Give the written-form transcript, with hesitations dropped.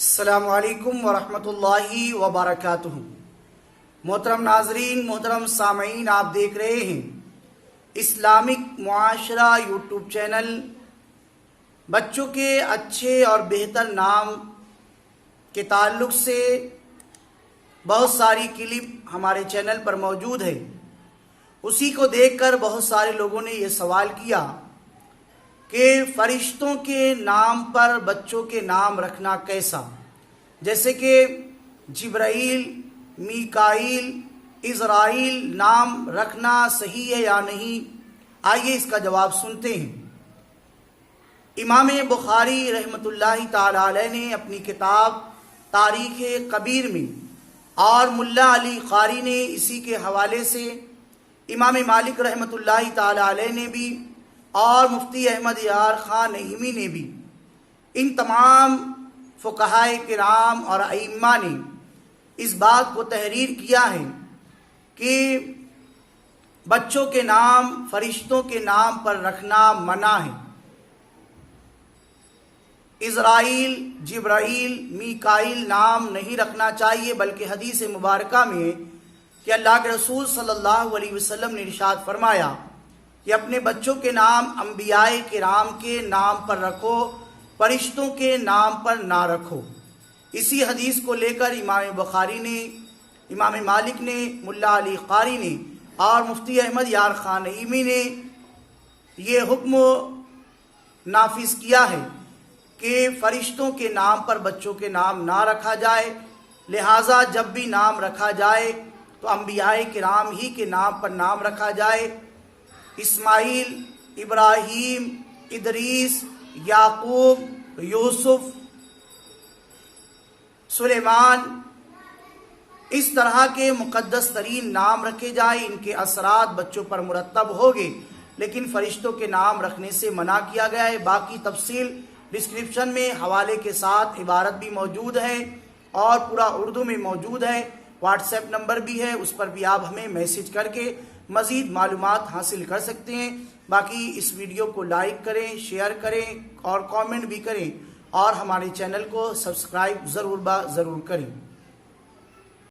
السلام علیکم ورحمۃ اللہ وبرکاتہ۔ محترم ناظرین، محترم سامعین، آپ دیکھ رہے ہیں اسلامک معاشرہ یوٹیوب چینل۔ بچوں کے اچھے اور بہتر نام کے تعلق سے بہت ساری کلپ ہمارے چینل پر موجود ہے۔ اسی کو دیکھ کر بہت سارے لوگوں نے یہ سوال کیا کہ فرشتوں کے نام پر بچوں کے نام رکھنا کیسا، جیسے کہ جبرائیل، میکائیل، عزرائیل نام رکھنا صحیح ہے یا نہیں؟ آئیے اس کا جواب سنتے ہیں۔ امام بخاری رحمۃ اللہ تعالی علیہ نے اپنی کتاب تاریخ کبیر میں، اور ملا علی قاری نے اسی کے حوالے سے، امام مالک رحمۃ اللہ تعالی علیہ نے بھی، اور مفتی احمد یار خان نعیمی نے بھی، ان تمام فقہائے کرام اور ائمہ نے اس بات کو تحریر کیا ہے کہ بچوں کے نام فرشتوں کے نام پر رکھنا منع ہے۔ عزرائیل، جبرائیل، میکائیل نام نہیں رکھنا چاہیے، بلکہ حدیث مبارکہ میں کہ اللہ کے رسول صلی اللہ علیہ وسلم نے ارشاد فرمایا کہ اپنے بچوں کے نام انبیاء کرام کے نام پر رکھو، فرشتوں کے نام پر نہ رکھو۔ اسی حدیث کو لے کر امام بخاری نے، امام مالک نے، ملا علی قاری نے اور مفتی احمد یار خان نعیمی نے یہ حکم نافذ کیا ہے کہ فرشتوں کے نام پر بچوں کے نام نہ رکھا جائے، لہٰذا جب بھی نام رکھا جائے تو انبیاء کرام ہی کے نام پر نام رکھا جائے۔ اسماعیل، ابراہیم، ادریس، یعقوب، یوسف، سلیمان، اس طرح کے مقدس ترین نام رکھے جائیں۔ ان کے اثرات بچوں پر مرتب ہوگے، لیکن فرشتوں کے نام رکھنے سے منع کیا گیا ہے۔ باقی تفصیل ڈسکرپشن میں حوالے کے ساتھ عبارت بھی موجود ہے اور پورا اردو میں موجود ہے۔ واٹس ایپ نمبر بھی ہے، اس پر بھی آپ ہمیں میسج کر کے مزید معلومات حاصل کر سکتے ہیں۔ باقی اس ویڈیو کو لائک کریں، شیئر کریں اور کامنٹ بھی کریں، اور ہمارے چینل کو سبسکرائب ضرور کریں۔